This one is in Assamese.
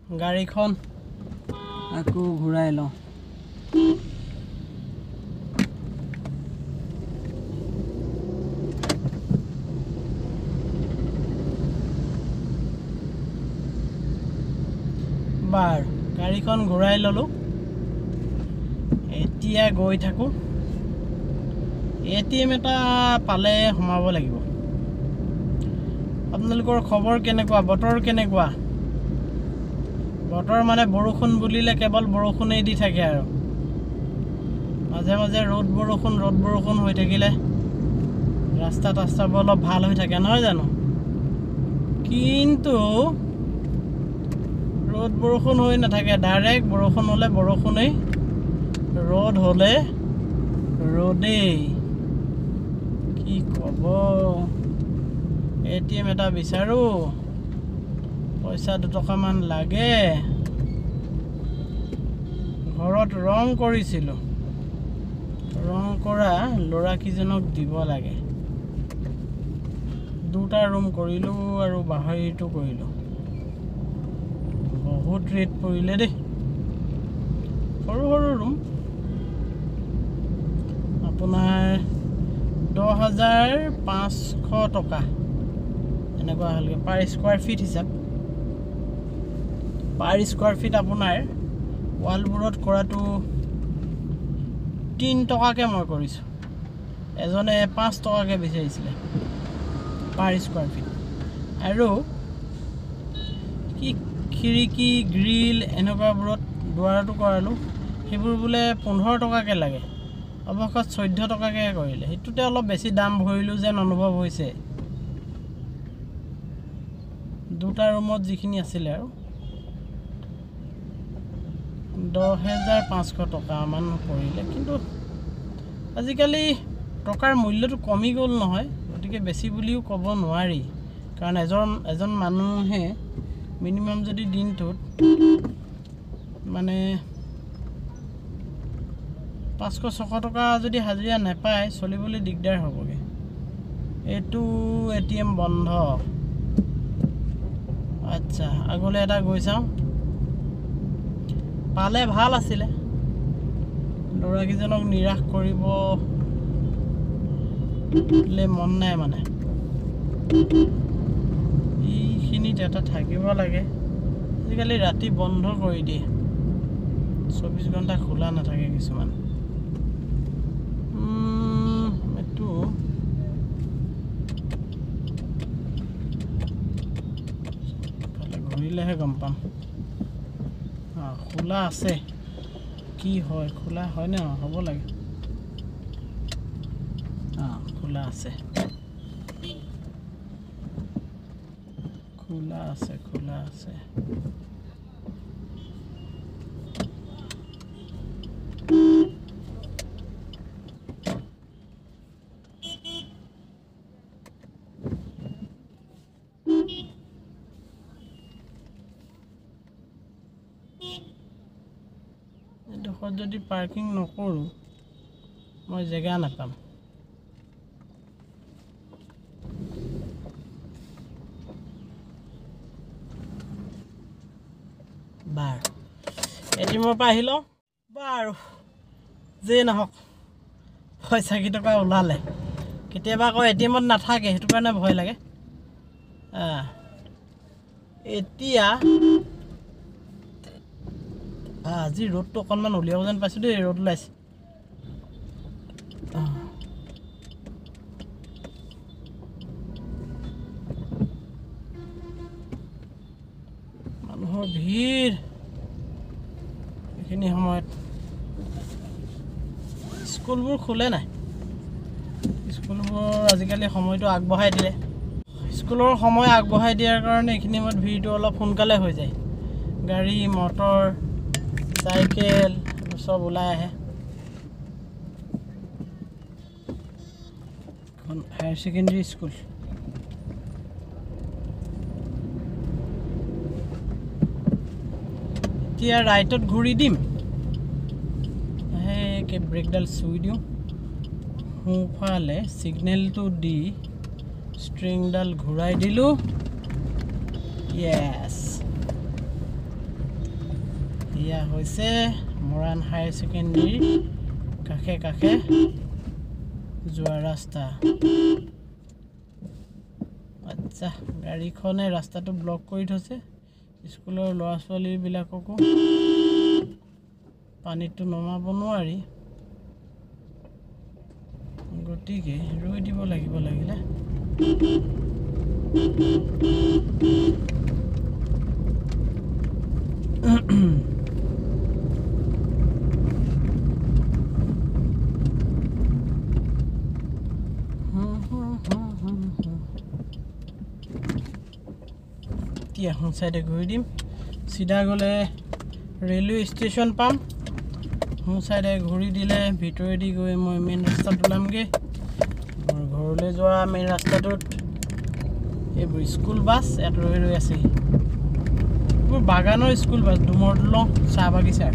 গাড়ীখন আকৌ ঘূৰাই লওঁ বাৰ গাড়ীখন ঘূৰাই ললোঁ এতিয়া গৈ থাকোঁ ATM এটা পালে সোমাব লাগিব আপোনালোকৰ খবৰ কেনেকুৱা বতৰ কেনেকুৱা বতৰ মানে বৰষুণ বুলিলে কেৱল বৰষুণেই দি থাকে আৰু মাজে মাজে ৰ'দ বৰষুণ হৈ থাকিলে ৰাস্তাবোৰ অলপ ভাল হৈ থাকে নহয় জানো কিন্তু ৰ'দ বৰষুণ হৈ নাথাকে ডাইৰেক্ট বৰষুণ হ'লে বৰষুণেই ৰ'দ হ'লে ৰ'দেই কি ক'ব ATM এটা বিচাৰোঁ পইচা 2 টকামান লাগে ঘৰত ৰং কৰিছিলোঁ ৰং কৰা ল'ৰাকিজনক দিব লাগে 2টা ৰুম কৰিলোঁ আৰু বাহিৰটো কৰিলোঁ বহুত ৰেট পৰিলে দেই সৰু ৰুম আপোনাৰ 10,500 টকা এনেকুৱা হ'লগে পাৰ স্কয়াৰ ফিট হিচাপ পাৰ স্কয়াৰ ফিট আপোনাৰ ৱালবোৰত কৰাটো 3 টকাকে মই কৰিছোঁ এজনে 5 টকাকে বিচাৰিছিলে পাৰ স্কয়াৰ ফিট আৰু কি খিৰিকী গ্ৰিল এনেকুৱাবোৰত দুৱাৰটো কৰালোঁ সেইবোৰ বোলে 15 টকাকে লাগে অৱশ্যে 14 টকাকে কৰিলে সেইটোতে অলপ বেছি দাম ভৰিলোঁ যেন অনুভৱ হৈছে 2টা ৰুমত যিখিনি আছিলে আৰু 10,500 টকা মান পৰিলে কিন্তু আজিকালি টকাৰ মূল্যটো কমি গ'ল নহয় গতিকে বেছি বুলিও ক'ব নোৱাৰি কাৰণ এজন মানুহে মিনিমাম যদি দিনটোত মানে 500-600 টকা যদি হাজিৰা নাপায় চলিবলৈ দিগদাৰ হ'বগে এইটো ATM বন্ধ আচ্ছা আগলৈ এটা গৈ চাওঁ পালে ভাল আছিলে ল'ৰাকিজনক নিৰাশ কৰিবলৈ মন নাই মানে এইখিনিত এটা থাকিব লাগে আজিকালি ৰাতি বন্ধ কৰি দিয়ে 24 ঘণ্টা খোলা নাথাকে কিছুমান এইটো ঘূৰিলেহে গম পাম খোলা আছে কি হয় খোলা হয় নে হ'ব লাগে খোলা আছে এডোখৰত যদি পাৰ্কিং নকৰোঁ মই জেগা নাপাম বাৰ ATMৰ পৰা আহি লওঁ বাৰু যে নহওক পইচা কেইটকা ওলালে কেতিয়াবা আকৌ ATMত নাথাকে সেইটো কাৰণে ভয় লাগে এতিয়া আজি ৰ'দটো অকণমান উলিয়াব যেন পাইছোঁ দেই ৰ'দ ওলাইছে মানুহৰ ভিৰ এইখিনি সময়ত স্কুলবোৰ খোলে নাই স্কুলবোৰ আজিকালি সময়টো আগবঢ়াই দিলে স্কুলৰ সময় আগবঢ়াই দিয়াৰ কাৰণে এইখিনি সময়ত ভিৰটো অলপ সোনকালে হৈ যায় গাড়ী মটৰ চাইকেল সব ওলাই আহে এখন হায়াৰ ছেকেণ্ডাৰী স্কুল এতিয়া ৰাইটত ঘূৰি দিম কে ব্ৰেকডাল চুই দিওঁ সোঁফালে সিগনেলটো দি ষ্ট্ৰিংডাল ঘূৰাই দিলোঁ য়েছ এয়া হৈছে মৰাণ হায়াৰ ছেকেণ্ডেৰী কাষে কাষে যোৱা ৰাস্তা আচ্ছা গাড়ীখনে ৰাস্তাটো ব্লক কৰি থৈছে স্কুলৰ ল'ৰা ছোৱালীবিলাককো পানীটো নমাব নোৱাৰি গতিকে ৰৈ দিব লাগিব লাগিলে এতিয়া সোঁ চাইডে ঘূৰি দিম চিধা গ'লে ৰেলৱে ষ্টেচন পাম সোঁ চাইডে ঘূৰি দিলে ভিতৰেদি গৈ মই মেইন ৰাস্তাত ওলামগৈ মোৰ ঘৰলৈ যোৱা মেইন ৰাস্তাটোত এইবোৰ স্কুল বাছ ইয়াত ৰৈ ৰৈ আছেহি এইবোৰ বাগানৰ স্কুল বাছ ডুমৰ দলং চাহ বাগিচাৰ